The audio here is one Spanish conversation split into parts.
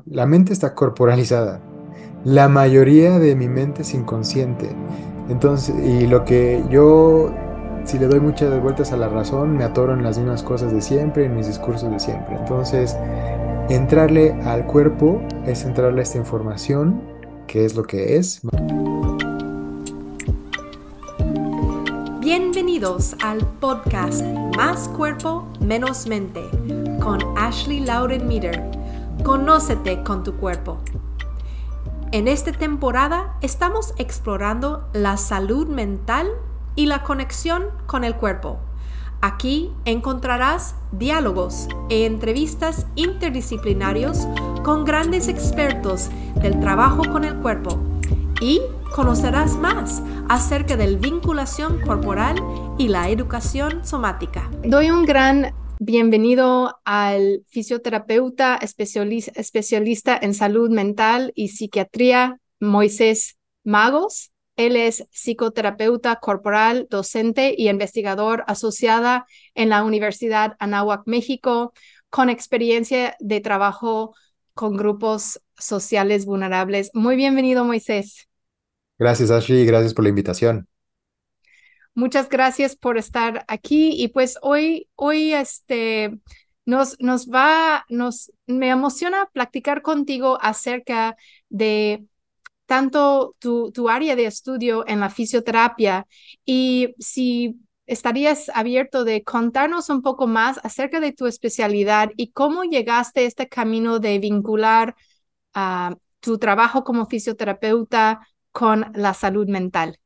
la mente está corporalizada. La mayoría de mi mente es inconsciente. Entonces, y lo que yo, si le doy muchas vueltas a la razón, me atoro en las mismas cosas de siempre, en mis discursos de siempre. Entonces, entrarle al cuerpo es entrarle a esta información, que es lo que es. Bienvenidos al podcast Más Cuerpo, Menos Mente con Ashley Lauren Meter. Conócete con tu cuerpo. En esta temporada estamos explorando la salud mental y la conexión con el cuerpo. Aquí encontrarás diálogos e entrevistas interdisciplinarios con grandes expertos del trabajo con el cuerpo y conocerás más acerca de la vinculación corporal y la educación somática. Doy un gran bienvenido al fisioterapeuta especialista en salud mental y psiquiatría, Moisés Magos. Él es psicoterapeuta corporal, docente y investigador asociada en la Universidad Anáhuac, México, con experiencia de trabajo con grupos sociales vulnerables. Muy bienvenido, Moisés. Gracias, Ashley, gracias por la invitación. Muchas gracias por estar aquí y pues hoy me emociona platicar contigo acerca de tanto tu área de estudio en la fisioterapia y si estarías abierto de contarnos un poco más acerca de tu especialidad y cómo llegaste a este camino de vincular tu trabajo como fisioterapeuta con la salud mental.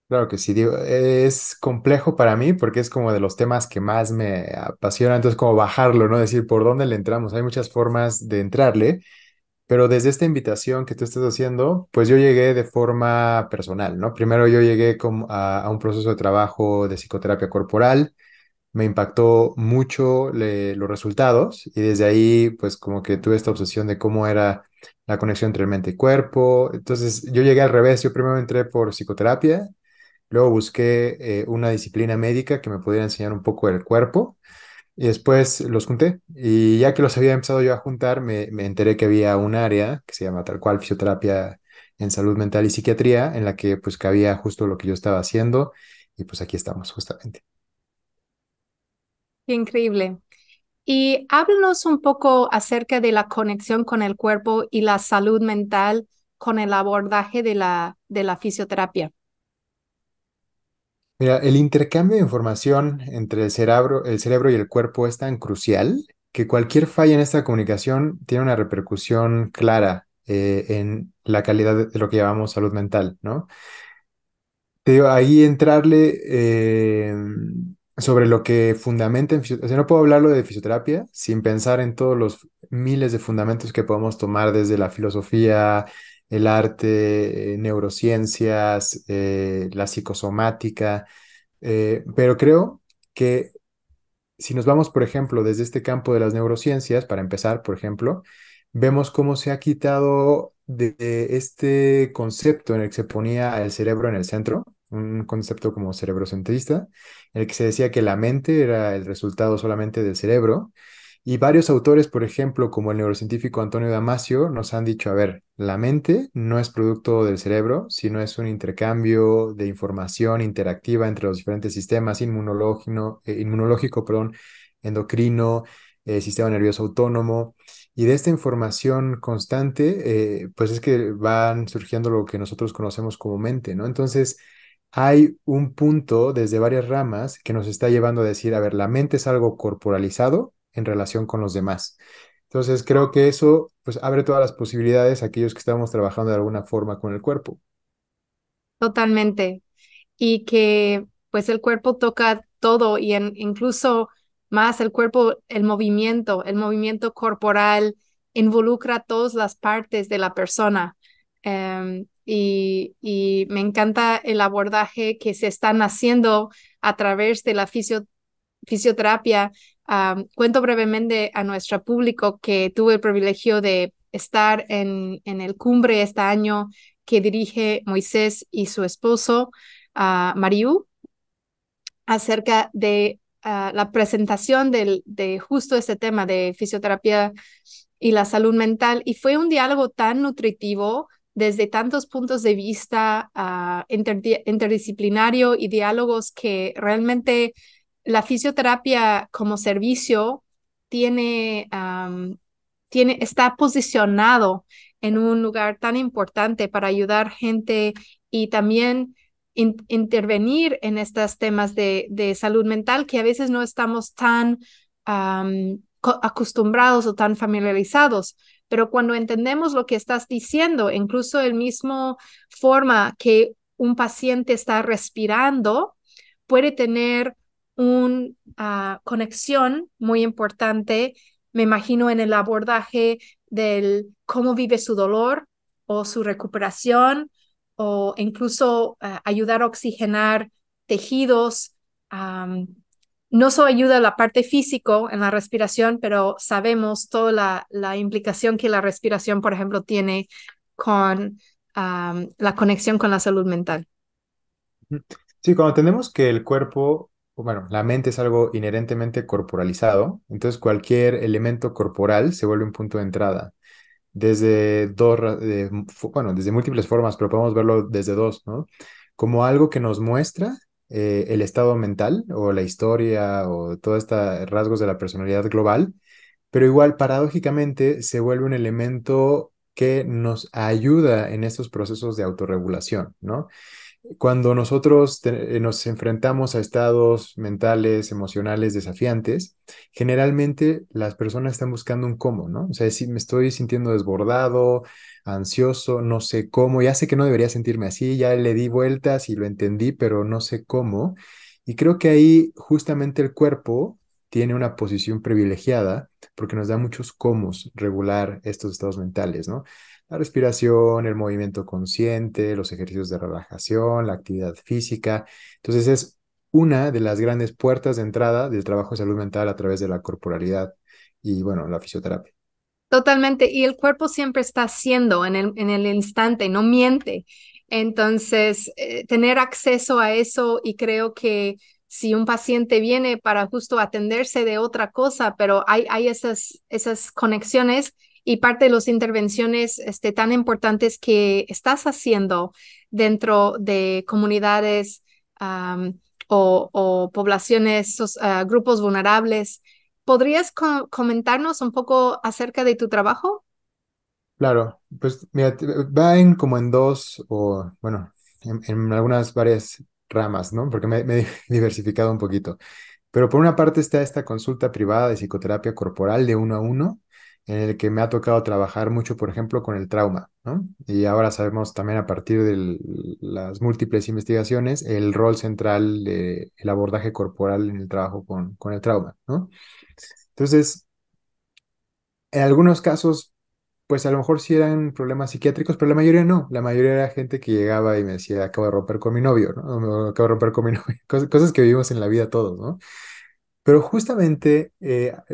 Claro que sí, digo, es complejo para mí porque es como de los temas que más me apasiona, entonces como bajarlo, ¿no? Decir por dónde le entramos. Hay muchas formas de entrarle. Pero desde esta invitación que tú estás haciendo, pues yo llegué de forma personal, ¿no? Primero yo llegué a un proceso de trabajo de psicoterapia corporal, me impactó mucho los resultados y desde ahí pues como que tuve esta obsesión de cómo era la conexión entre mente y cuerpo. Entonces yo llegué al revés, yo primero entré por psicoterapia, luego busqué una disciplina médica que me pudiera enseñar un poco del cuerpo. Y después los junté. Y ya que los había empezado yo a juntar, me enteré que había un área que se llama tal cual fisioterapia en salud mental y psiquiatría, en la que pues cabía justo lo que yo estaba haciendo. Y pues aquí estamos, justamente. Qué increíble. Y háblanos un poco acerca de la conexión con el cuerpo y la salud mental con el abordaje de la fisioterapia. Mira, el intercambio de información entre el cerebro y el cuerpo es tan crucial que cualquier falla en esta comunicación tiene una repercusión clara en la calidad de lo que llamamos salud mental, ¿no? Te digo, ahí entrarle sobre lo que fundamenta en fisioterapia. O sea, no puedo hablarlo de fisioterapia sin pensar en todos los miles de fundamentos que podemos tomar desde la filosofía, el arte, neurociencias, la psicosomática. Pero creo que si nos vamos, por ejemplo, desde este campo de las neurociencias, para empezar, por ejemplo, vemos cómo se ha quitado de este concepto en el que se ponía al cerebro en el centro, un concepto como cerebrocentrista, en el que se decía que la mente era el resultado solamente del cerebro. Y varios autores, por ejemplo, como el neurocientífico Antonio Damasio, nos han dicho, a ver, la mente no es producto del cerebro, sino es un intercambio de información interactiva entre los diferentes sistemas inmunológico, perdón, endocrino, sistema nervioso autónomo. Y de esta información constante, pues es que van surgiendo lo que nosotros conocemos como mente, ¿no? Entonces, hay un punto desde varias ramas que nos está llevando a decir, a ver, la mente es algo corporalizado en relación con los demás. Entonces, creo que eso pues abre todas las posibilidades a aquellos que estamos trabajando de alguna forma con el cuerpo. Totalmente. Y que pues el cuerpo toca todo y incluso más el cuerpo, el movimiento corporal involucra todas las partes de la persona. Y me encanta el abordaje que se están haciendo a través de la fisioterapia. Cuento brevemente a nuestro público que tuve el privilegio de estar en el cumbre este año que dirige Moisés y su esposo, Mariú, acerca de la presentación de justo este tema de fisioterapia y la salud mental. Y fue un diálogo tan nutritivo desde tantos puntos de vista interdisciplinario y diálogos que realmente la fisioterapia como servicio tiene, está posicionado en un lugar tan importante para ayudar gente y también intervenir en estos temas de salud mental que a veces no estamos tan acostumbrados o tan familiarizados. Pero cuando entendemos lo que estás diciendo, incluso el mismo forma que un paciente está respirando puede tener una conexión muy importante, me imagino, en el abordaje del cómo vive su dolor o su recuperación o incluso ayudar a oxigenar tejidos. Um, no solo ayuda a la parte físico en la respiración, pero sabemos toda la implicación que la respiración, por ejemplo, tiene con la conexión con la salud mental. Ujú. Sí, cuando entendemos que el cuerpo, o bueno, la mente es algo inherentemente corporalizado, entonces cualquier elemento corporal se vuelve un punto de entrada. Desde bueno, desde múltiples formas, pero podemos verlo desde dos, ¿no? Como algo que nos muestra el estado mental o la historia o todos estos rasgos de la personalidad global, pero igual paradójicamente se vuelve un elemento que nos ayuda en estos procesos de autorregulación, ¿no? Cuando nosotros nos enfrentamos a estados mentales, emocionales desafiantes, generalmente las personas están buscando un cómo, ¿no? O sea, si me estoy sintiendo desbordado, ansioso, no sé cómo, ya sé que no debería sentirme así, ya le di vueltas y lo entendí, pero no sé cómo. Y creo que ahí justamente el cuerpo tiene una posición privilegiada porque nos da muchos cómo regular estos estados mentales, ¿no? La respiración, el movimiento consciente, los ejercicios de relajación, la actividad física. Entonces es una de las grandes puertas de entrada del trabajo de salud mental a través de la corporalidad y, bueno, la fisioterapia. Totalmente. Y el cuerpo siempre está haciendo en el instante, no miente. Entonces, tener acceso a eso y creo que si un paciente viene para justo atenderse de otra cosa, pero hay esas conexiones y parte de las intervenciones tan importantes que estás haciendo dentro de comunidades o poblaciones, grupos vulnerables. ¿Podrías comentarnos un poco acerca de tu trabajo? Claro, pues mira, va en como en dos o, bueno, en algunas varias ramas, ¿no? Porque me he diversificado un poquito. Pero por una parte está esta consulta privada de psicoterapia corporal de uno a uno, en el que me ha tocado trabajar mucho, por ejemplo, con el trauma, ¿no? Y ahora sabemos también a partir de las múltiples investigaciones el rol central del abordaje corporal en el trabajo con el trauma, ¿no? Entonces, en algunos casos, pues a lo mejor sí eran problemas psiquiátricos, pero la mayoría no. La mayoría era gente que llegaba y me decía, acabo de romper con mi novio, ¿no? O acabo de romper con mi novio. Cosas que vivimos en la vida todos, ¿no? Pero justamente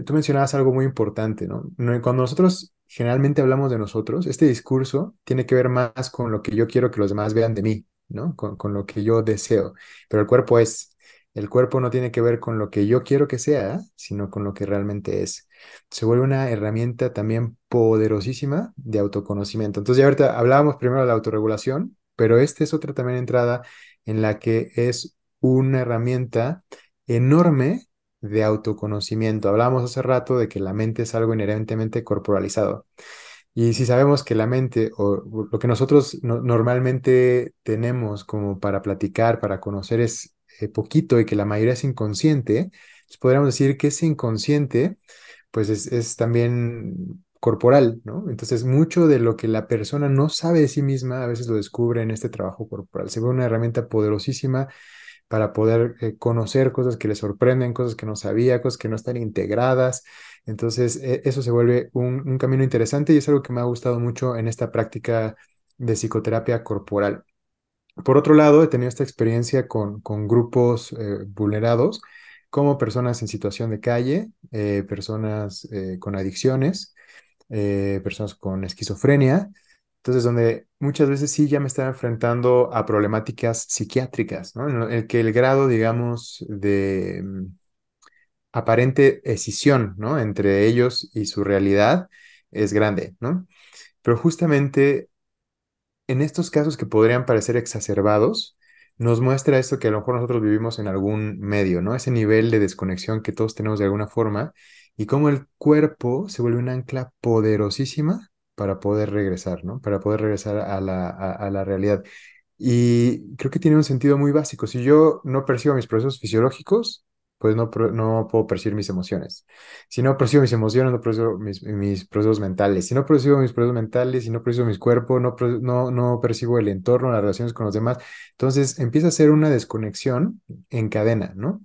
tú mencionabas algo muy importante, ¿no? Cuando nosotros generalmente hablamos de nosotros, este discurso tiene que ver más con lo que yo quiero que los demás vean de mí, ¿no? Con lo que yo deseo. Pero el cuerpo no tiene que ver con lo que yo quiero que sea, sino con lo que realmente es. Se vuelve una herramienta también poderosísima de autoconocimiento. Entonces ya ahorita hablábamos primero de la autorregulación, pero esta es otra también entrada en la que es una herramienta enorme de autoconocimiento. Hablábamos hace rato de que la mente es algo inherentemente corporalizado. Y si sabemos que la mente o lo que nosotros normalmente tenemos como para platicar, para conocer es poquito y que la mayoría es inconsciente, pues podríamos decir que ese inconsciente pues es también corporal, ¿no? Entonces mucho de lo que la persona no sabe de sí misma a veces lo descubre en este trabajo corporal. Se ve una herramienta poderosísima para poder conocer cosas que le sorprenden, cosas que no sabía, cosas que no están integradas. Entonces, eso se vuelve un camino interesante y es algo que me ha gustado mucho en esta práctica de psicoterapia corporal. Por otro lado, he tenido esta experiencia con grupos vulnerados, como personas en situación de calle, personas con adicciones, personas con esquizofrenia. Entonces, donde muchas veces sí ya me estaba enfrentando a problemáticas psiquiátricas, ¿no? En el que el grado, digamos, aparente escisión, ¿no? Entre ellos y su realidad es grande, ¿no? Pero justamente en estos casos que podrían parecer exacerbados, nos muestra esto que a lo mejor nosotros vivimos en algún medio, ¿no? Ese nivel de desconexión que todos tenemos de alguna forma y cómo el cuerpo se vuelve un ancla poderosísima para poder regresar, ¿no? Para poder regresar a la realidad. Y creo que tiene un sentido muy básico. Si yo no percibo mis procesos fisiológicos, pues no puedo percibir mis emociones. Si no percibo mis emociones, no percibo mis procesos mentales. Si no percibo mis procesos mentales, si no percibo mis cuerpos, no percibo el entorno, las relaciones con los demás. Entonces empieza a ser una desconexión en cadena, ¿no?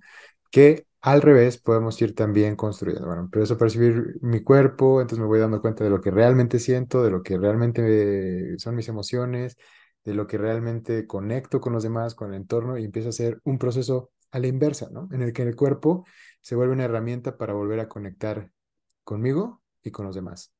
Que al revés podemos ir también construyendo. Bueno, empiezo a percibir mi cuerpo, entonces me voy dando cuenta de lo que realmente siento, de lo que realmente son mis emociones, de lo que realmente conecto con los demás, con el entorno, y empieza a ser un proceso a la inversa, ¿no? En el que el cuerpo se vuelve una herramienta para volver a conectar conmigo y con los demás.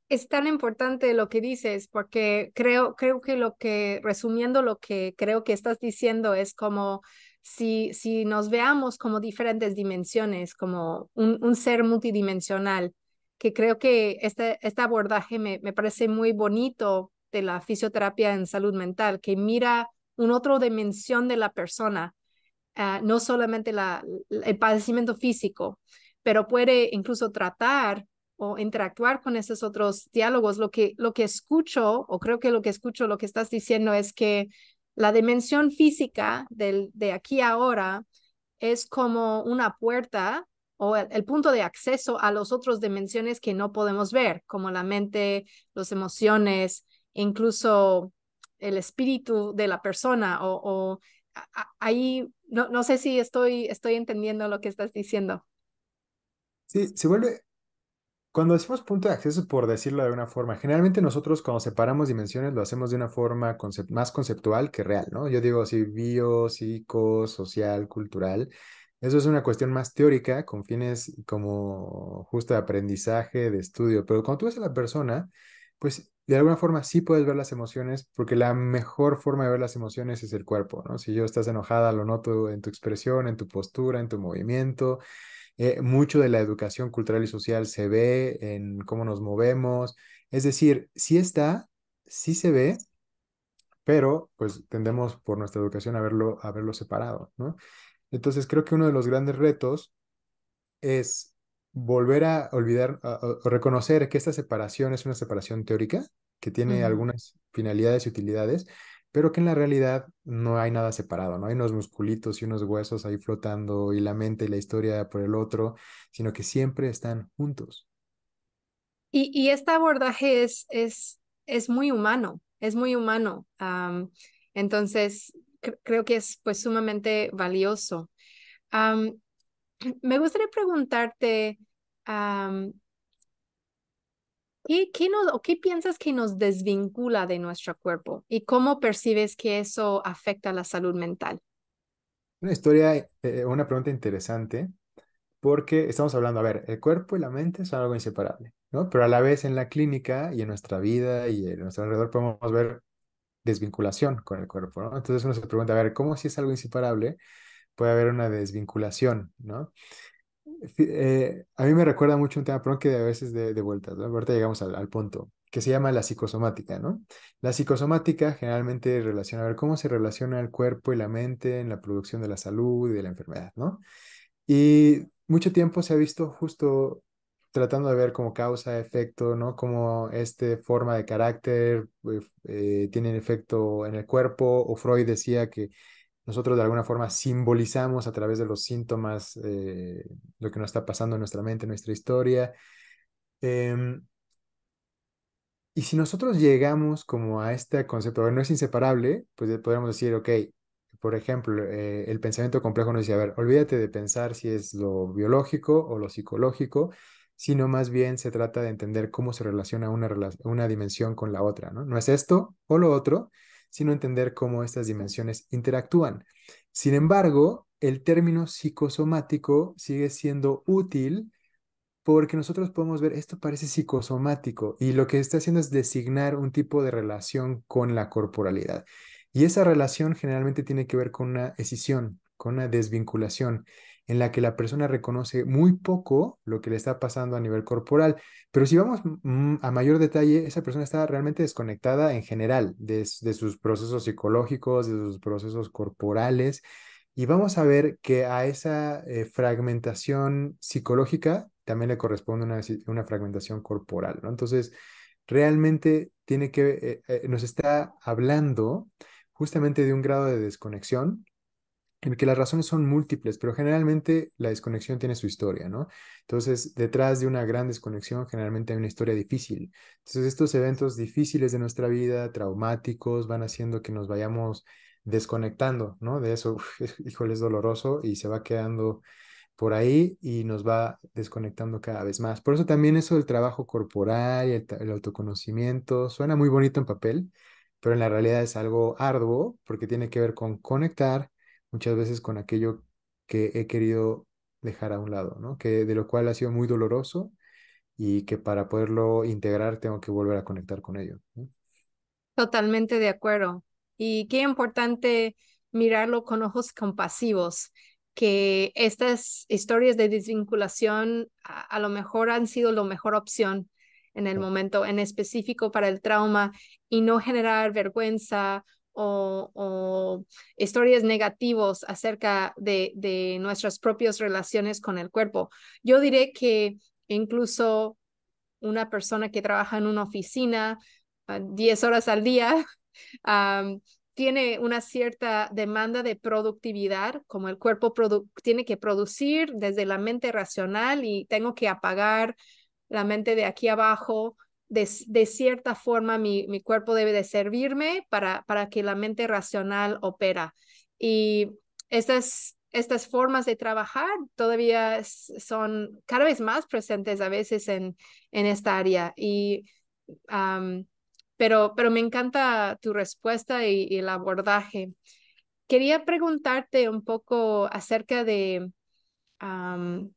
Es tan importante lo que dices, porque creo que resumiendo lo que creo que estás diciendo es como si nos veamos como diferentes dimensiones, como un ser multidimensional, que creo que este abordaje me parece muy bonito de la fisioterapia en salud mental, que mira una otra dimensión de la persona, no solamente el padecimiento físico, pero puede incluso tratar o interactuar con esos otros diálogos. Lo que escucho, o creo que lo que escucho, lo que estás diciendo es que la dimensión física de aquí a ahora es como una puerta o el punto de acceso a las otras dimensiones que no podemos ver, como la mente, las emociones, incluso el espíritu de la persona o ahí no sé si estoy entendiendo lo que estás diciendo. Sí, se vuelve, cuando decimos punto de acceso, por decirlo de alguna forma, generalmente nosotros cuando separamos dimensiones lo hacemos de una forma más conceptual que real, ¿no? Yo digo así, bio, psico, social, cultural. Eso es una cuestión más teórica, con fines como justo de aprendizaje, de estudio. Pero cuando tú ves a la persona, pues de alguna forma sí puedes ver las emociones, porque la mejor forma de ver las emociones es el cuerpo, ¿no? Si yo estás enojada, lo noto en tu expresión, en tu postura, en tu movimiento. Mucho de la educación cultural y social se ve en cómo nos movemos. Es decir, sí está, sí se ve, pero pues tendemos por nuestra educación a verlo separado, ¿no? Entonces creo que uno de los grandes retos es volver a olvidar o reconocer que esta separación es una separación teórica que tiene Ujú. algunas finalidades y utilidades, pero que en la realidad no hay nada separado, no hay unos musculitos y unos huesos ahí flotando y la mente y la historia por el otro, sino que siempre están juntos. Y este abordaje es muy humano, es muy humano. Entonces, creo que es pues sumamente valioso. Am, Me gustaría preguntarte, am, o qué piensas que nos desvincula de nuestro cuerpo y cómo percibes que eso afecta la salud mental? Una historia, una pregunta interesante, porque estamos hablando, a ver, el cuerpo y la mente son algo inseparable, ¿no? Pero a la vez en la clínica y en nuestra vida y en nuestro alrededor podemos ver desvinculación con el cuerpo, ¿no? Entonces uno se pregunta, a ver, ¿cómo si es algo inseparable puede haber una desvinculación, ¿no? A mí me recuerda mucho un tema, perdón que a veces de vueltas, ¿no? Ahorita llegamos al punto, que se llama la psicosomática, ¿no? La psicosomática generalmente relaciona, a ver, cómo se relaciona el cuerpo y la mente en la producción de la salud y de la enfermedad, ¿no? Y mucho tiempo se ha visto justo tratando de ver como causa, efecto, ¿no? Cómo este forma de carácter tiene efecto en el cuerpo, o Freud decía que nosotros de alguna forma simbolizamos a través de los síntomas lo que nos está pasando en nuestra mente, en nuestra historia. Em, y si nosotros llegamos como a este concepto, a ver, no es inseparable, pues podríamos decir, ok, por ejemplo, el pensamiento complejo nos dice, a ver, olvídate de pensar si es lo biológico o lo psicológico, sino más bien se trata de entender cómo se relaciona una dimensión con la otra, ¿no? No es esto o lo otro, sino entender cómo estas dimensiones interactúan. Sin embargo, el término psicosomático sigue siendo útil porque nosotros podemos ver, esto parece psicosomático y lo que está haciendo es designar un tipo de relación con la corporalidad. Y esa relación generalmente tiene que ver con una escisión, con una desvinculación. en la que la persona reconoce muy poco lo que le está pasando a nivel corporal. Pero si vamos a mayor detalle, esa persona está realmente desconectada en general de sus procesos psicológicos, de sus procesos corporales. Y vamos a ver que a esa fragmentación psicológica también le corresponde una fragmentación corporal, ¿no? Entonces, realmente nos está hablando justamente de un grado de desconexión en el que las razones son múltiples, pero generalmente la desconexión tiene su historia, ¿no? Entonces, detrás de una gran desconexión, generalmente hay una historia difícil. Entonces, estos eventos difíciles de nuestra vida, traumáticos, van haciendo que nos vayamos desconectando, ¿no? De eso, híjole, es doloroso y se va quedando por ahí y nos va desconectando cada vez más. Por eso también eso del trabajo corporal y el autoconocimiento suena muy bonito en papel, pero en la realidad es algo arduo porque tiene que ver con conectar muchas veces con aquello que he querido dejar a un lado, ¿no? Que de lo cual ha sido muy doloroso y que para poderlo integrar tengo que volver a conectar con ello, ¿no? Totalmente de acuerdo. Y qué importante mirarlo con ojos compasivos, que estas historias de desvinculación a lo mejor han sido la mejor opción en el momento, en específico para el trauma, y no generar vergüenza o historias negativos acerca de nuestras propias relaciones con el cuerpo. Yo diré que incluso una persona que trabaja en una oficina 10 horas al día, um, tiene una cierta demanda de productividad, como el cuerpo tiene que producir desde la mente racional y tengo que apagar la mente de aquí abajo. De cierta forma, mi cuerpo debe de servirme para que la mente racional opera. Y estas formas de trabajar todavía son cada vez más presentes a veces en esta área. Um, pero me encanta tu respuesta y el abordaje. Quería preguntarte un poco acerca de um,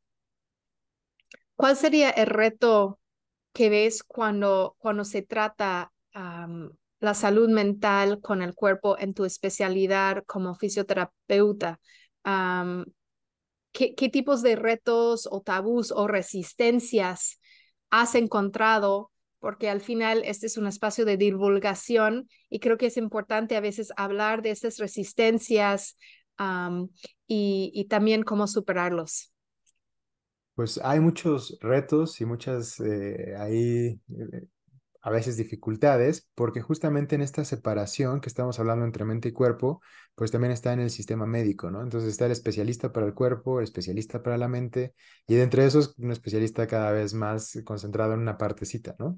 cuál sería el reto que ves cuando se trata la salud mental con el cuerpo en tu especialidad como fisioterapeuta. Um, ¿Qué tipos de retos o tabús o resistencias has encontrado? Porque al final este es un espacio de divulgación y creo que es importante a veces hablar de estas resistencias um, y también cómo superarlos. Pues hay muchos retos y muchas ahí a veces dificultades, porque justamente en esta separación que estamos hablando entre mente y cuerpo, pues también está en el sistema médico, ¿no? Entonces está el especialista para el cuerpo, el especialista para la mente, y de entre esos, un especialista cada vez más concentrado en una partecita, ¿no?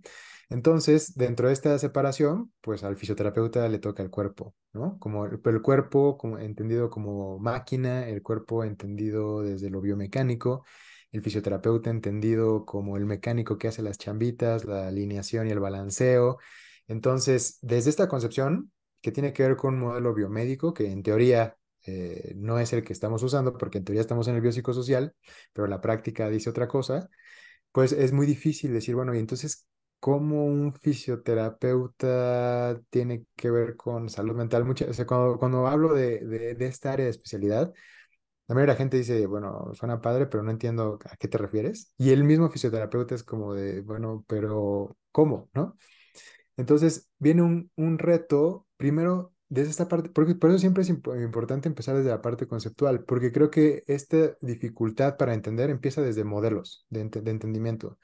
Entonces, dentro de esta separación, pues al fisioterapeuta le toca el cuerpo, ¿no? Pero el cuerpo como, entendido como máquina, el cuerpo entendido desde lo biomecánico, el fisioterapeuta entendido como el mecánico que hace las chambitas, la alineación y el balanceo. Entonces, desde esta concepción, que tiene que ver con un modelo biomédico, que en teoría no es el que estamos usando, porque en teoría estamos en el biopsicosocial, pero la práctica dice otra cosa, pues es muy difícil decir, bueno, y entonces, ¿cómo un fisioterapeuta tiene que ver con salud mental? O sea, cuando hablo de esta área de especialidad, la mayoría de la gente dice, bueno, suena padre, pero no entiendo a qué te refieres. Y el mismo fisioterapeuta es como de, bueno, pero ¿cómo? ¿No? Entonces viene un reto, primero, desde esta parte, porque por eso siempre es importante empezar desde la parte conceptual, porque creo que esta dificultad para entender empieza desde modelos de entendimiento.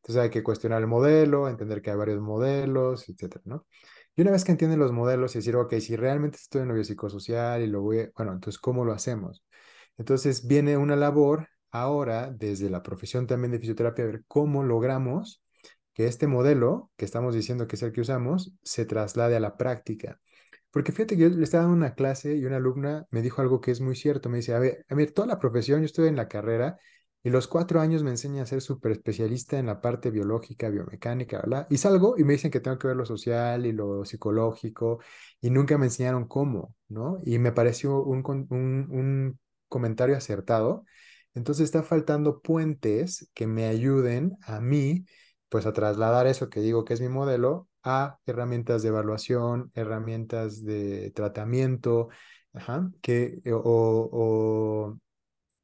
Entonces hay que cuestionar el modelo, entender que hay varios modelos, etcétera, ¿no? Y una vez que entienden los modelos y decir, ok, si realmente estoy en lo biopsicosocial y lo voy, bueno, entonces, ¿cómo lo hacemos? Entonces viene una labor ahora desde la profesión también de fisioterapia, a ver cómo logramos que este modelo que estamos diciendo que es el que usamos se traslade a la práctica. Porque fíjate que yo le estaba dando una clase y una alumna me dijo algo que es muy cierto. Me dice, a ver, toda la profesión, yo estoy en la carrera y los 4 años me enseñan a ser súper especialista en la parte biológica, biomecánica, ¿verdad? Y salgo y me dicen que tengo que ver lo social y lo psicológico y nunca me enseñaron cómo, ¿no? Y me pareció un comentario acertado. Entonces está faltando puentes que me ayuden a mí, pues a trasladar eso que digo que es mi modelo a herramientas de evaluación, herramientas de tratamiento, ajá,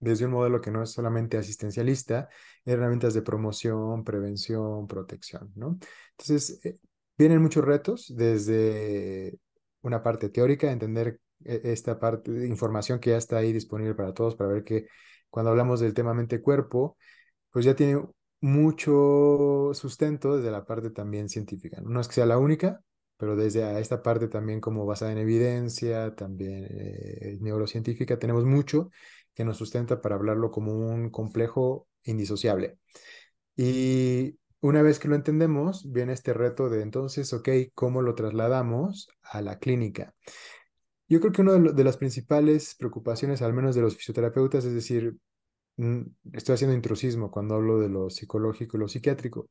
desde un modelo que no es solamente asistencialista, herramientas de promoción, prevención, protección, ¿no? Entonces, vienen muchos retos desde una parte teórica, entender esta parte de información que ya está ahí disponible para todos, para ver que cuando hablamos del tema mente-cuerpo, pues ya tiene mucho sustento desde la parte también científica. No es que sea la única, pero desde esta parte también como basada en evidencia, también neurocientífica, tenemos mucho que nos sustenta para hablarlo como un complejo indisociable. Y una vez que lo entendemos, viene este reto de entonces, ok, ¿cómo lo trasladamos a la clínica? Yo creo que una de las principales preocupaciones, al menos de los fisioterapeutas, es decir, estoy haciendo intrusismo cuando hablo de lo psicológico y lo psiquiátrico,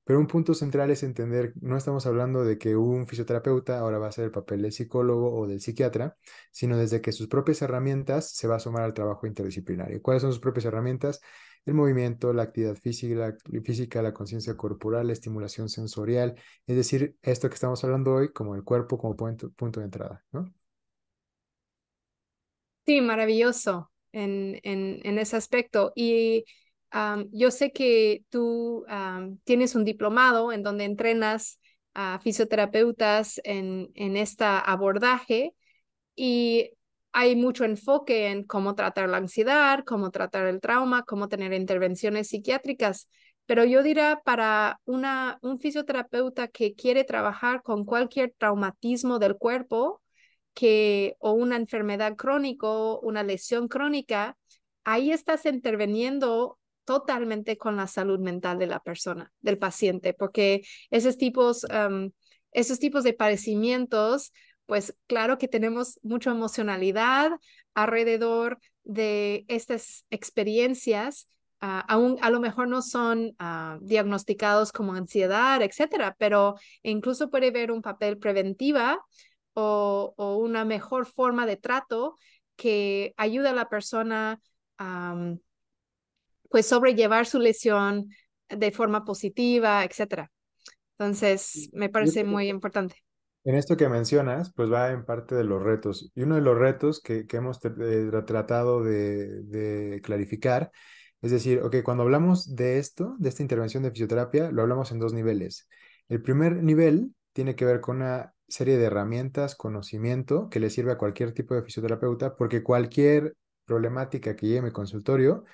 pero un punto central es entender, no estamos hablando de que un fisioterapeuta ahora va a hacer el papel del psicólogo o del psiquiatra, sino desde que sus propias herramientas se va a sumar al trabajo interdisciplinario. ¿Cuáles son sus propias herramientas? El movimiento, la actividad física, la conciencia corporal, la estimulación sensorial, es decir, esto que estamos hablando hoy como el cuerpo como punto de entrada, ¿no? Sí, maravilloso en ese aspecto. Y yo sé que tú tienes un diplomado en donde entrenas a fisioterapeutas en este abordaje y hay mucho enfoque en cómo tratar la ansiedad, cómo tratar el trauma, cómo tener intervenciones psiquiátricas. Pero yo diría para un fisioterapeuta que quiere trabajar con cualquier traumatismo del cuerpo, o una enfermedad crónica, una lesión crónica, ahí estás interviniendo totalmente con la salud mental de la persona, del paciente, porque esos esos tipos de padecimientos, pues claro que tenemos mucha emocionalidad alrededor de estas experiencias. Aún a lo mejor no son diagnosticados como ansiedad, etcétera, pero incluso puede haber un papel preventiva o una mejor forma de trato que ayuda a la persona a pues sobrellevar su lesión de forma positiva, etcétera. Entonces, me Yo parece creo muy importante. En esto que mencionas, pues va en parte de los retos. Y uno de los retos que hemos tratado de clarificar, es decir, ok, cuando hablamos de esto, de esta intervención de fisioterapia, lo hablamos en dos niveles. El primer nivel tiene que ver con una serie de herramientas, conocimiento que le sirve a cualquier tipo de fisioterapeuta, porque cualquier problemática que llegue a mi consultorio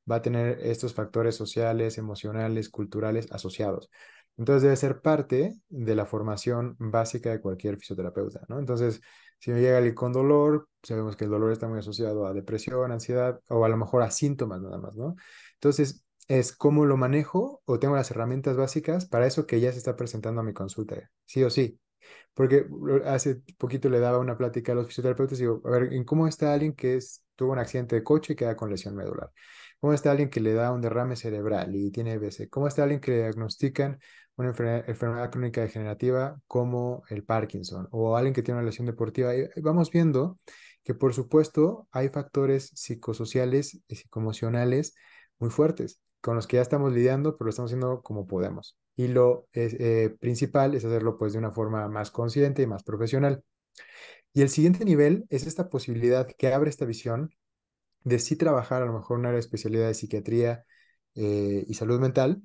va a tener estos factores sociales, emocionales, culturales asociados. Entonces debe ser parte de la formación básica de cualquier fisioterapeuta, ¿no? Entonces, si me llega alguien con dolor, sabemos que el dolor está muy asociado a depresión, ansiedad o a lo mejor a síntomas nada más, ¿no? Entonces, es cómo lo manejo o tengo las herramientas básicas para eso que ya se está presentando a mi consulta, sí o sí. Porque hace poquito le daba una plática a los fisioterapeutas y digo, a ver, ¿en cómo está alguien que tuvo un accidente de coche y queda con lesión medular? ¿Cómo está alguien que le da un derrame cerebral y tiene EBC? ¿Cómo está alguien que le diagnostican una enfermedad crónica degenerativa como el Parkinson o alguien que tiene una lesión deportiva? Y vamos viendo que, por supuesto, hay factores psicosociales y psicoemocionales muy fuertes con los que ya estamos lidiando, pero lo estamos haciendo como podemos. Y lo principal es hacerlo pues de una forma más consciente y más profesional. Y el siguiente nivel es esta posibilidad que abre esta visión de sí trabajar a lo mejor en un área de especialidad de psiquiatría y salud mental,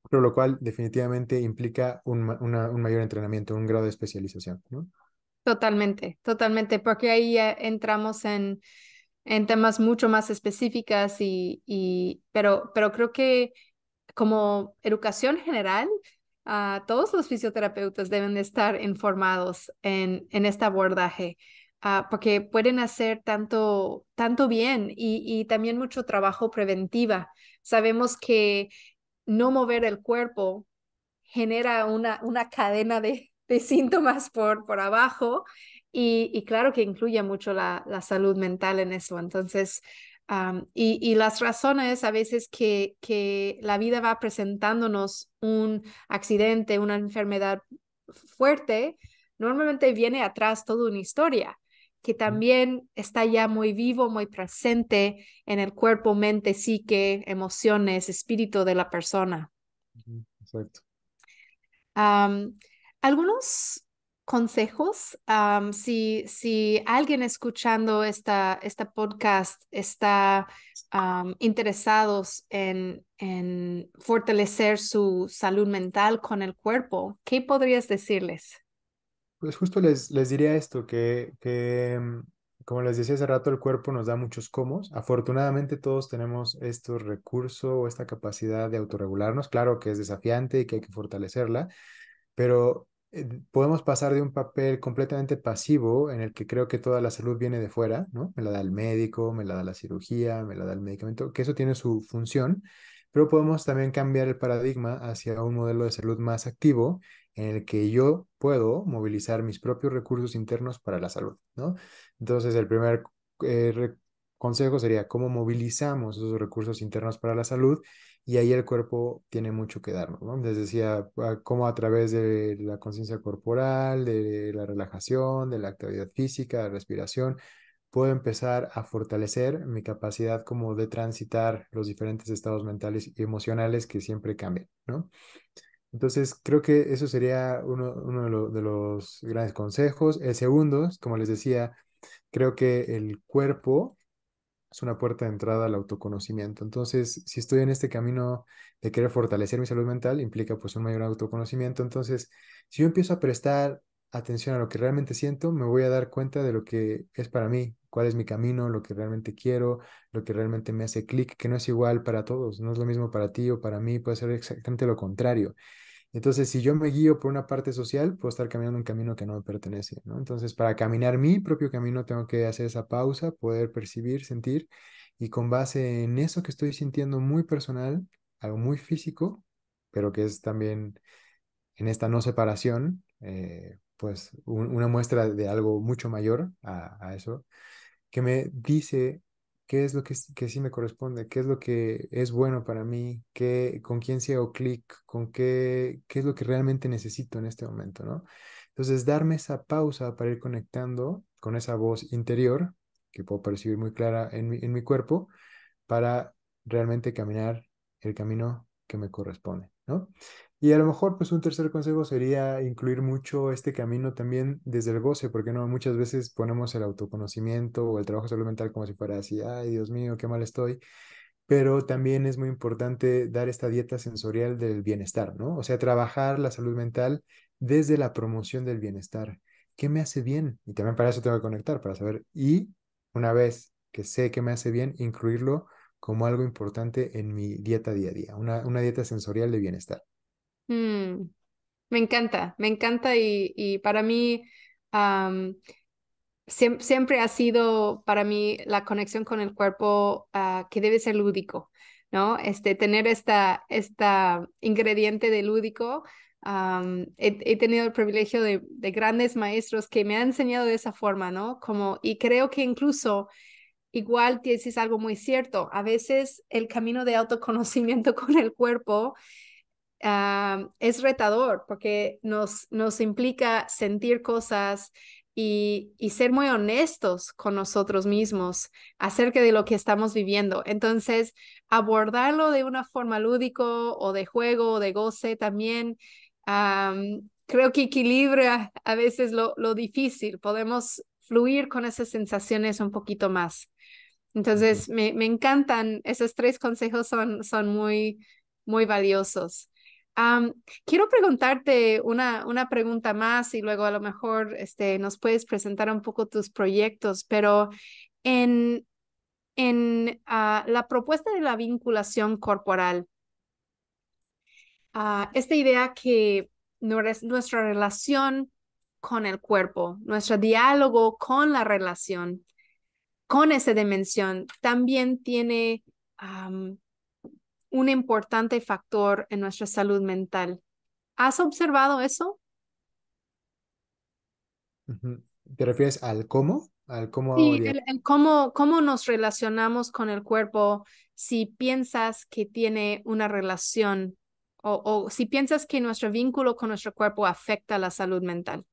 pero lo cual definitivamente implica un mayor entrenamiento, un grado de especialización, ¿no? Totalmente, totalmente, porque ahí ya entramos en temas mucho más específicas pero creo que como educación general, todos los fisioterapeutas deben de estar informados en este abordaje, porque pueden hacer tanto bien y también mucho trabajo preventiva. Sabemos que no mover el cuerpo genera una cadena de síntomas por abajo y claro que incluye mucho la salud mental en eso. Entonces, y las razones a veces que la vida va presentándonos un accidente, una enfermedad fuerte, normalmente viene atrás toda una historia que también está ya muy vivo, muy presente en el cuerpo, mente, psique, emociones, espíritu de la persona. Ujú, exacto. Am, algunos consejos. Si alguien escuchando esta podcast está interesados en fortalecer su salud mental con el cuerpo, ¿qué podrías decirles? Pues justo les diría esto, como les decía hace rato, el cuerpo nos da muchos comos. Afortunadamente todos tenemos estos recursos o esta capacidad de autorregularnos. Claro que es desafiante y que hay que fortalecerla, pero podemos pasar de un papel completamente pasivo en el que creo que toda la salud viene de fuera, ¿no? Me la da el médico, me la da la cirugía, me la da el medicamento, que eso tiene su función, pero podemos también cambiar el paradigma hacia un modelo de salud más activo en el que yo puedo movilizar mis propios recursos internos para la salud, ¿no? Entonces, el primer eh, re- consejo sería cómo movilizamos esos recursos internos para la salud y ahí el cuerpo tiene mucho que darnos, ¿no? Les decía, cómo a través de la conciencia corporal, de la relajación, de la actividad física, de la respiración, puedo empezar a fortalecer mi capacidad como de transitar los diferentes estados mentales y emocionales que siempre cambian, ¿no? Entonces, creo que eso sería uno de los grandes consejos. El segundo, como les decía, creo que el cuerpo es una puerta de entrada al autoconocimiento. Entonces, si estoy en este camino de querer fortalecer mi salud mental, implica pues un mayor autoconocimiento. Entonces, si yo empiezo a prestar atención a lo que realmente siento, me voy a dar cuenta de lo que es para mí, cuál es mi camino, lo que realmente quiero, lo que realmente me hace clic, que no es igual para todos, no es lo mismo para ti o para mí, puede ser exactamente lo contrario. Entonces, si yo me guío por una parte social, puedo estar caminando un camino que no me pertenece, ¿no? Entonces, para caminar mi propio camino, tengo que hacer esa pausa, poder percibir, sentir, y con base en eso que estoy sintiendo muy personal, algo muy físico, pero que es también en esta no separación, pues una muestra de algo mucho mayor a eso que me dice qué es lo que sí me corresponde, qué es lo que es bueno para mí, con quién sí hago clic, qué es lo que realmente necesito en este momento, ¿no? Entonces, darme esa pausa para ir conectando con esa voz interior que puedo percibir muy clara en mi cuerpo para realmente caminar el camino que me corresponde, ¿no? Y a lo mejor, pues un tercer consejo sería incluir mucho este camino también desde el goce, porque no, muchas veces ponemos el autoconocimiento o el trabajo de salud mental como si fuera así, ay, Dios mío, qué mal estoy, pero también es muy importante dar esta dieta sensorial del bienestar, ¿no? O sea, trabajar la salud mental desde la promoción del bienestar. ¿Qué me hace bien? Y también para eso tengo que conectar, para saber. Y una vez que sé que me hace bien, incluirlo como algo importante en mi dieta día a día, una dieta sensorial de bienestar. Mm, me encanta y para mí siempre ha sido para mí la conexión con el cuerpo que debe ser lúdico, ¿no? Tener esta ingrediente de lúdico. He tenido el privilegio de grandes maestros que me han enseñado de esa forma, ¿no? Y creo que incluso igual dices algo muy cierto. A veces el camino de autoconocimiento con el cuerpo es retador porque nos implica sentir cosas y ser muy honestos con nosotros mismos acerca de lo que estamos viviendo. Entonces, abordarlo de una forma lúdico o de juego o de goce también, creo que equilibra a veces lo difícil. Podemos fluir con esas sensaciones un poquito más. Ujú. Entonces, me encantan, esos tres consejos son muy valiosos. Am, Quiero preguntarte una pregunta más y luego a lo mejor nos puedes presentar un poco tus proyectos, pero en, en la propuesta de la vinculación corporal, esta idea que nuestra relación con el cuerpo, nuestro diálogo con la relación, con esa dimensión, también tiene un importante factor en nuestra salud mental. ¿Has observado eso? Ujú. ¿Te refieres al cómo? Al cómo Sí, el cómo nos relacionamos con el cuerpo, si piensas que tiene una relación o si piensas que nuestro vínculo con nuestro cuerpo afecta la salud mental.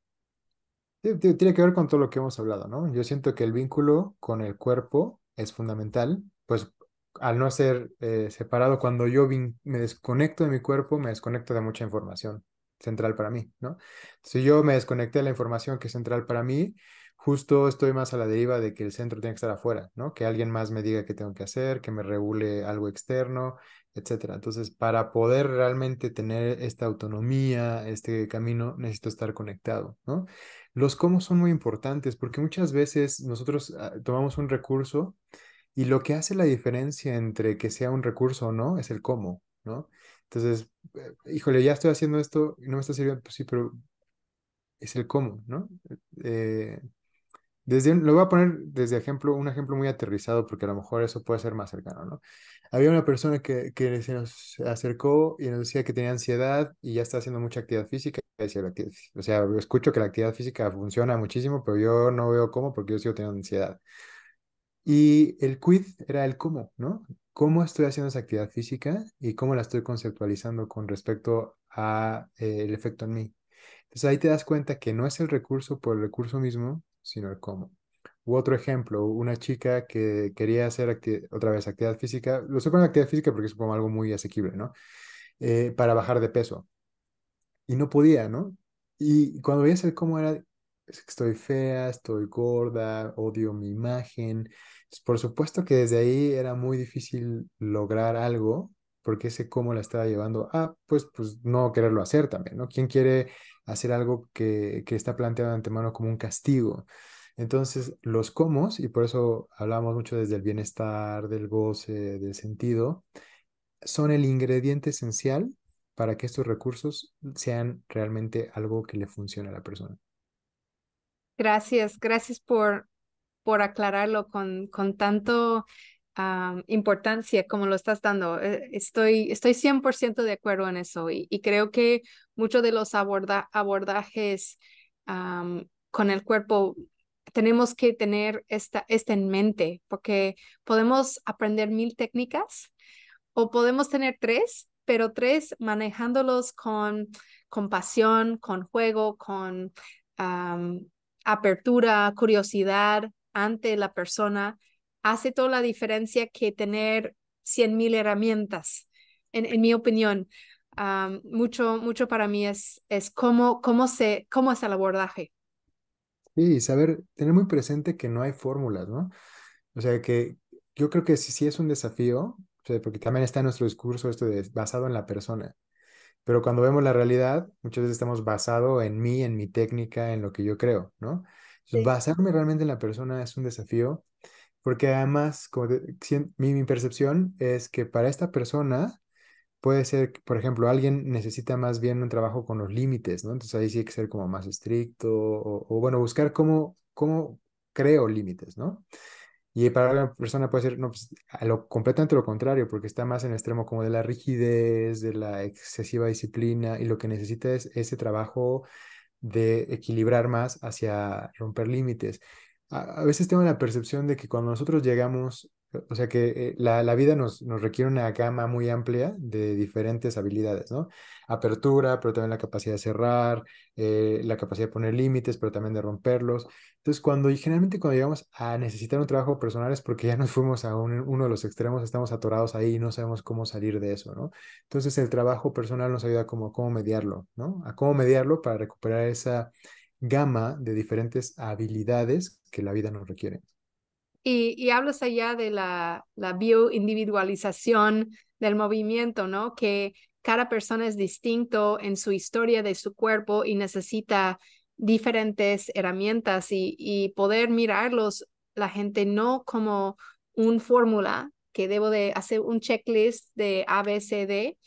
tiene que ver con todo lo que hemos hablado, ¿no? Yo siento que el vínculo con el cuerpo es fundamental, pues al no ser separado, cuando yo me desconecto de mi cuerpo, me desconecto de mucha información. central para mí, ¿no? Si yo me desconecté de la información que es central para mí, justo estoy más a la deriva de que el centro tiene que estar afuera, ¿no? Que alguien más me diga qué tengo que hacer, que me regule algo externo, etcétera. Entonces, para poder realmente tener esta autonomía, este camino, necesito estar conectado, ¿no? Los cómo son muy importantes porque muchas veces nosotros tomamos un recurso y lo que hace la diferencia entre que sea un recurso o no es el cómo, ¿no? Entonces, híjole, ya estoy haciendo esto y no me está sirviendo, pues sí, pero es el cómo, ¿no? Eh, lo voy a poner desde ejemplo, un ejemplo muy aterrizado porque a lo mejor eso puede ser más cercano, ¿no? Había una persona que se nos acercó y nos decía que tenía ansiedad y ya está haciendo mucha actividad física. Y decía, o sea, escucho que la actividad física funciona muchísimo, pero yo no veo cómo porque yo sigo teniendo ansiedad. Y el quid era el cómo, ¿no? ¿Cómo estoy haciendo esa actividad física y cómo la estoy conceptualizando con respecto a el efecto en mí? Entonces ahí te das cuenta que no es el recurso por el recurso mismo, sino el cómo. U otro ejemplo, una chica que quería hacer otra vez actividad física, lo estoy poniendo actividad física porque es como algo muy asequible, ¿no? Para bajar de peso y no podía, ¿no? Y cuando veías el cómo era, es que estoy fea, estoy gorda, odio mi imagen. Pues, por supuesto que desde ahí era muy difícil lograr algo, porque ese cómo la estaba llevando a, pues no quererlo hacer también, ¿no? ¿Quién quiere hacer algo que está planteado de antemano como un castigo? Entonces, los cómo, y por eso hablamos mucho desde el bienestar, del goce, del sentido, son el ingrediente esencial para que estos recursos sean realmente algo que le funcione a la persona. Gracias, gracias por aclararlo con tanto importancia como lo estás dando. Estoy 100% de acuerdo en eso y creo que muchos de los abordajes con el cuerpo tenemos que tener esta en mente porque podemos aprender 1000 técnicas o podemos tener tres, pero tres manejándolos con compasión, con juego, con am, apertura, curiosidad ante la persona, hace toda la diferencia que tener 100,000 herramientas, en mi opinión. Mucho para mí es cómo es el abordaje. Sí, y saber, tener muy presente que no hay fórmulas, ¿no? O sea, que yo creo que sí es un desafío, o sea, porque también está en nuestro discurso esto de basado en la persona. Pero cuando vemos la realidad, muchas veces estamos basado en mí, en mi técnica, en lo que yo creo, ¿no? Entonces, Sí. basarme realmente en la persona es un desafío, porque además, mi percepción es que para esta persona puede ser, que, por ejemplo, alguien necesita más bien un trabajo con los límites, ¿no? Entonces ahí sí hay que ser como más estricto, o bueno, buscar cómo creo límites, ¿no? Y para una persona puede ser, no, pues, completamente lo contrario, porque está más en el extremo como de la rigidez, de la excesiva disciplina, y lo que necesita es ese trabajo de equilibrar más hacia romper límites. A veces tengo la percepción de que cuando nosotros llegamos, o sea que la vida nos requiere una gama muy amplia de diferentes habilidades, ¿no? Apertura, pero también la capacidad de cerrar, la capacidad de poner límites, pero también de romperlos. Entonces, y generalmente cuando llegamos a necesitar un trabajo personal es porque ya nos fuimos a uno de los extremos, estamos atorados ahí y no sabemos cómo salir de eso, ¿no? Entonces, el trabajo personal nos ayuda como a cómo mediarlo, ¿no? A cómo mediarlo para recuperar esa gama de diferentes habilidades que la vida nos requiere. Y hablas allá de la bioindividualización del movimiento, ¿no? Que cada persona es distinto en su historia de su cuerpo y necesita diferentes herramientas y poder mirarlos, la gente no como un fórmula que debo de hacer un checklist de A, B, C, D.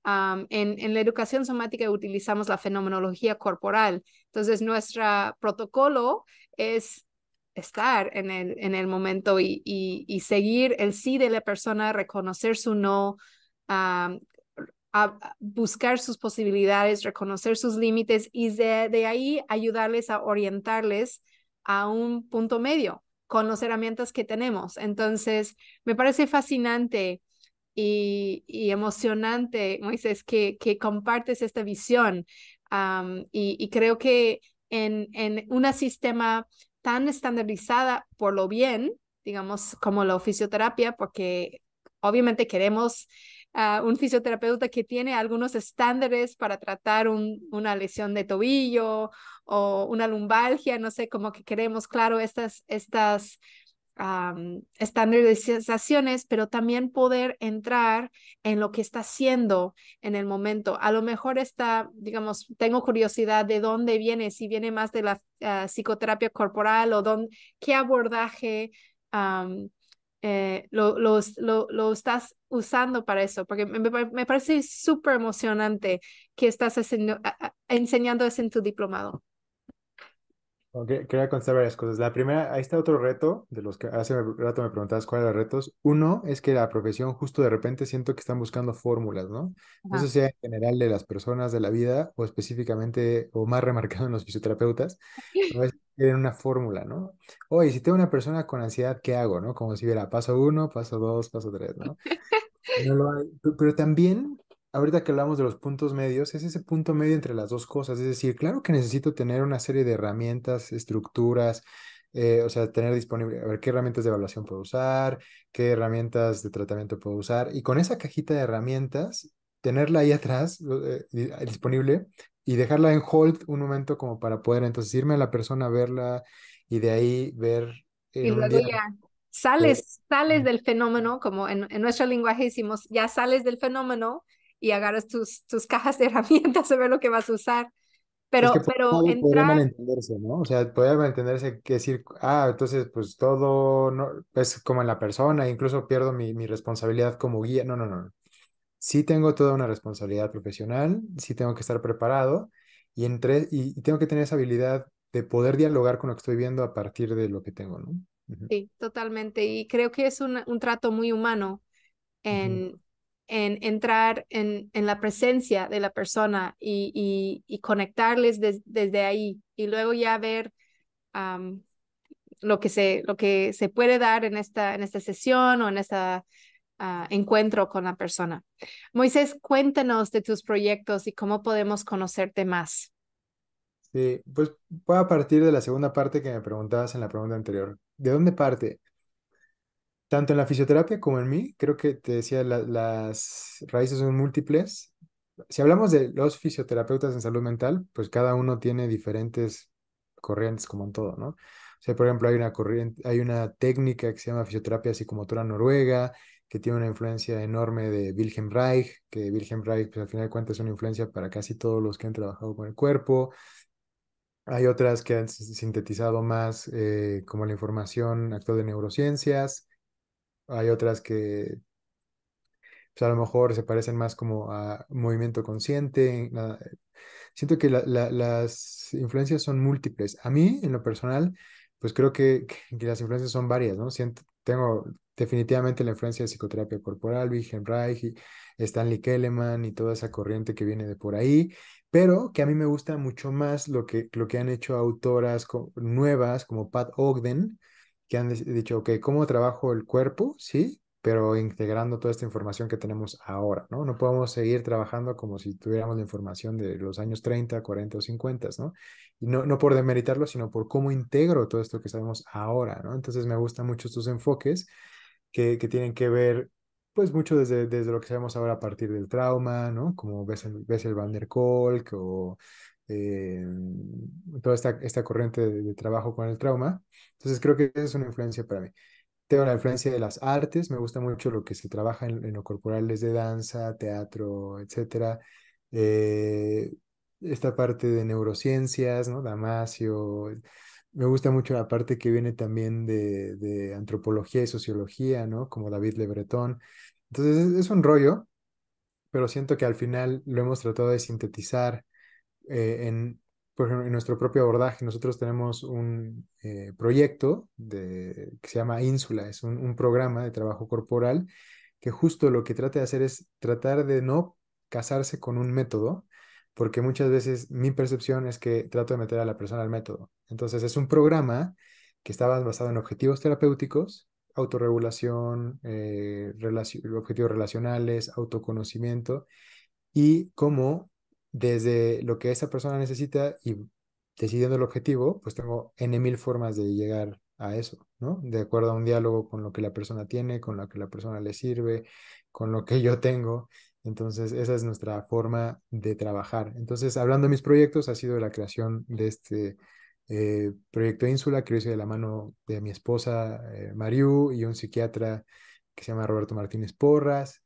En la educación somática utilizamos la fenomenología corporal. Entonces, nuestro protocolo es estar en el momento y seguir el sí de la persona, reconocer su no, um, a buscar sus posibilidades, reconocer sus límites y de ahí ayudarles a orientarles a un punto medio con las herramientas que tenemos. Entonces, me parece fascinante y emocionante, Moisés, que compartes esta visión. Y creo que en un sistema tan estandarizada por lo bien, digamos, como la fisioterapia, porque obviamente queremos un fisioterapeuta que tiene algunos estándares para tratar una lesión de tobillo o una lumbalgia, no sé, como que queremos, claro, estas estandarizaciones, pero también poder entrar en lo que está haciendo en el momento. A lo mejor está, digamos, tengo curiosidad de dónde viene, si viene más de la psicoterapia corporal o qué abordaje lo estás usando para eso, porque me parece súper emocionante que estás enseñando eso en tu diplomado. Ok, quería contestar varias cosas. La primera, ahí está otro reto, de los que hace rato me preguntabas cuáles eran los retos. Uno es que la profesión justo de repente siento que están buscando fórmulas, ¿no? No sé Ajá. si sea en general de las personas de la vida o específicamente o más remarcado en los fisioterapeutas, pero a veces quieren una fórmula, ¿no? Oye, si tengo una persona con ansiedad, ¿qué hago, no? Como si hubiera paso uno, paso dos, paso tres, ¿no? No lo hay. Pero también, ahorita que hablamos de los puntos medios, es ese punto medio entre las dos cosas. Es decir, claro que necesito tener una serie de herramientas, estructuras, o sea, tener disponible, a ver qué herramientas de evaluación puedo usar, qué herramientas de tratamiento puedo usar. Y con esa cajita de herramientas, tenerla ahí atrás, disponible, y dejarla en hold un momento como para poder entonces irme a la persona a verla y de ahí ver Y en un luego día. ya eh, sales del fenómeno, como en nuestro lenguaje decimos, ya sales del fenómeno y agarras tus cajas de herramientas a ver lo que vas a usar. Es que por un Pero lado podría entrar, malentenderse, ¿no? O sea, podría malentenderse que decir, ah, entonces pues todo no, es como en la persona, incluso pierdo mi responsabilidad como guía. No, no, no. Sí tengo toda una responsabilidad profesional, sí tengo que estar preparado y tengo que tener esa habilidad de poder dialogar con lo que estoy viendo a partir de lo que tengo, ¿no? Ujú, sí, totalmente. Y creo que es un trato muy humano ujú. en, en entrar en la presencia de la persona y conectarles desde ahí y luego ya ver am, lo que se puede dar en esta sesión o en este encuentro con la persona. Moisés, cuéntanos de tus proyectos y cómo podemos conocerte más. Sí, pues voy a partir de la segunda parte que me preguntabas en la pregunta anterior. ¿De dónde parte? Tanto en la fisioterapia como en mí, creo que te decía, las raíces son múltiples. Si hablamos de los fisioterapeutas en salud mental, pues cada uno tiene diferentes corrientes como en todo, ¿no? O sea, por ejemplo, hay una corriente, hay una técnica que se llama fisioterapia psicomotora noruega, que tiene una influencia enorme de Wilhelm Reich, que Wilhelm Reich, pues al final de cuentas, es una influencia para casi todos los que han trabajado con el cuerpo. Hay otras que han sintetizado más como la información actual de neurociencias. Hay otras que pues, a lo mejor se parecen más como a movimiento consciente. Siento que las influencias son múltiples. A mí, en lo personal, pues creo que las influencias son varias, ¿no? Tengo definitivamente la influencia de psicoterapia corporal, Wilhelm Reich, y Stanley Kelleman y toda esa corriente que viene de por ahí, pero que a mí me gusta mucho más lo que han hecho autoras nuevas como Pat Ogden, que han dicho, ok, ¿cómo trabajo el cuerpo? Sí, pero integrando toda esta información que tenemos ahora, ¿no? No podemos seguir trabajando como si tuviéramos la información de los años 30, 40 o 50, ¿no? Y no por demeritarlo, sino por cómo integro todo esto que sabemos ahora, ¿no? Entonces me gustan mucho estos enfoques que tienen que ver, pues, mucho desde lo que sabemos ahora a partir del trauma, ¿no? Como Bessel van der Kolk o eh, toda esta corriente de trabajo con el trauma. Entonces creo que esa es una influencia para mí. Tengo la influencia de las artes, me gusta mucho lo que se trabaja en lo corporal desde danza, teatro, etcétera. Eh, Esta parte de neurociencias, ¿no? Damasio. Me gusta mucho la parte que viene también de antropología y sociología, ¿no? Como David Le Breton. Entonces es un rollo, pero siento que al final lo hemos tratado de sintetizar por ejemplo, en nuestro propio abordaje. Nosotros tenemos un proyecto que se llama Ínsula, es un programa de trabajo corporal que justo lo que trata de hacer es tratar de no casarse con un método, porque muchas veces mi percepción es que trato de meter a la persona al método. Entonces es un programa que está basado en objetivos terapéuticos, autorregulación, objetivos relacionales, autoconocimiento y cómo desde lo que esa persona necesita y decidiendo el objetivo, pues tengo N mil formas de llegar a eso, ¿no? De acuerdo a un diálogo con lo que la persona tiene, con lo que la persona le sirve, con lo que yo tengo. Entonces, esa es nuestra forma de trabajar. Entonces, hablando de mis proyectos, ha sido la creación de este proyecto Ínsula, que lo hice de la mano de mi esposa, Mariú, y un psiquiatra que se llama Roberto Martínez Porras.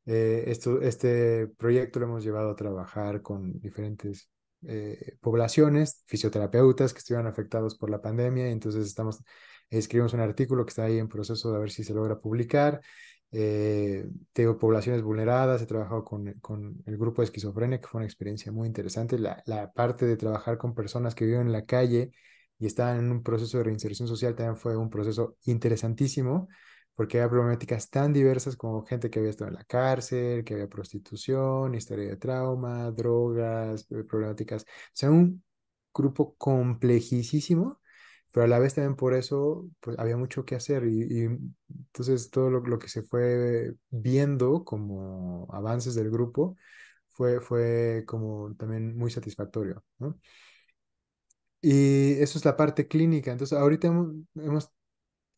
Este proyecto lo hemos llevado a trabajar con diferentes poblaciones, fisioterapeutas que estuvieron afectados por la pandemia, y entonces escribimos un artículo que está ahí en proceso de ver si se logra publicar. Tengo poblaciones vulneradas, he trabajado con el grupo de esquizofrenia, que fue una experiencia muy interesante. La parte de trabajar con personas que viven en la calle y estaban en un proceso de reinserción social también fue un proceso interesantísimo, porque había problemáticas tan diversas como gente que había estado en la cárcel, que había prostitución, historia de trauma, drogas, problemáticas. O sea, un grupo complejísimo, pero a la vez también por eso pues, había mucho que hacer y entonces todo lo que se fue viendo como avances del grupo fue como también muy satisfactorio, ¿no? Y eso es la parte clínica. Entonces, ahorita hemos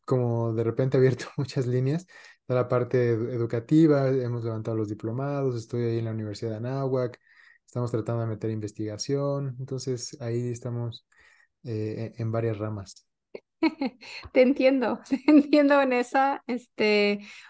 como de repente abierto muchas líneas. Está la parte educativa, hemos levantado los diplomados, estoy ahí en la Universidad de Anáhuac, estamos tratando de meter investigación, entonces ahí estamos en varias ramas. Te entiendo, te entiendo, Vanessa,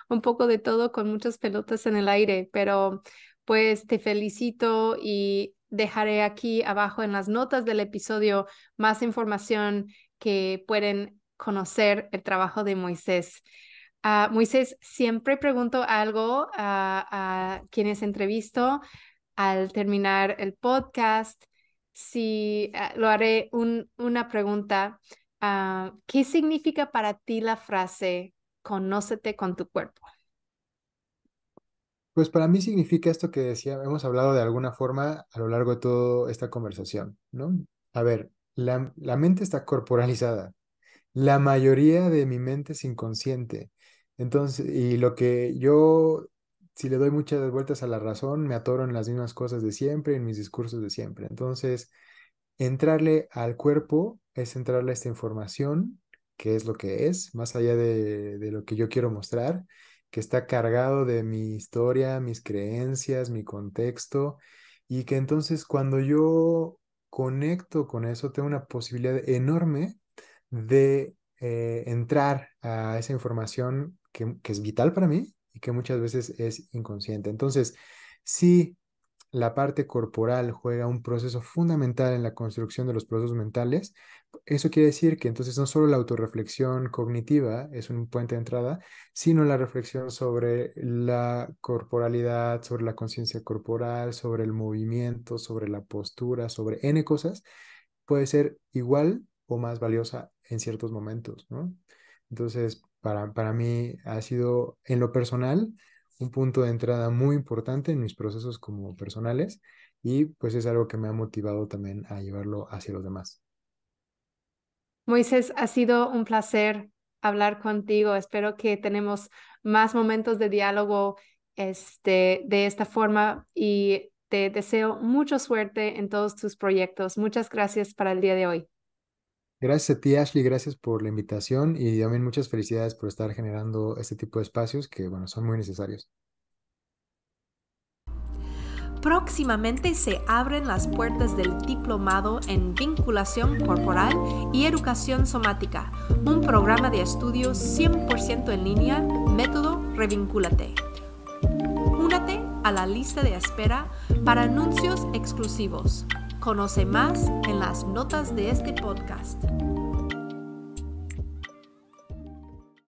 un poco de todo con muchas pelotas en el aire, pero pues te felicito y dejaré aquí abajo en las notas del episodio más información que pueden conocer el trabajo de Moisés. Moisés, siempre pregunto algo a quienes entrevisto al terminar el podcast. Si lo haré una pregunta. ¿Qué significa para ti la frase conócete con tu cuerpo? Pues para mí significa esto que decía, hemos hablado de alguna forma a lo largo de toda esta conversación, ¿no? A ver, la mente está corporalizada. La mayoría de mi mente es inconsciente. Entonces, y lo que yo, si le doy muchas vueltas a la razón, me atoro en las mismas cosas de siempre, en mis discursos de siempre. Entonces, entrarle al cuerpo es entrarle a esta información, que es lo que es, más allá de lo que yo quiero mostrar, que está cargado de mi historia, mis creencias, mi contexto, y que entonces cuando yo conecto con eso, tengo una posibilidad enorme de entrar a esa información que es vital para mí y que muchas veces es inconsciente. Entonces, sí, la parte corporal juega un proceso fundamental en la construcción de los procesos mentales. Eso quiere decir que entonces no solo la autorreflexión cognitiva es un puente de entrada, sino la reflexión sobre la corporalidad, sobre la conciencia corporal, sobre el movimiento, sobre la postura, sobre N cosas, puede ser igual o más valiosa en ciertos momentos, ¿no? Entonces, para mí ha sido en lo personal un punto de entrada muy importante en mis procesos como personales y pues es algo que me ha motivado también a llevarlo hacia los demás. Moisés, ha sido un placer hablar contigo. Espero que tenemos más momentos de diálogo, de esta forma y te deseo mucha suerte en todos tus proyectos. Muchas gracias para el día de hoy. Gracias a ti, Ashley, gracias por la invitación y también muchas felicidades por estar generando este tipo de espacios que, bueno, son muy necesarios. Próximamente se abren las puertas del diplomado en vinculación corporal y educación somática, un programa de estudio 100% en línea, método Revincúlate. Únete a la lista de espera para anuncios exclusivos. Conoce más en las notas de este podcast.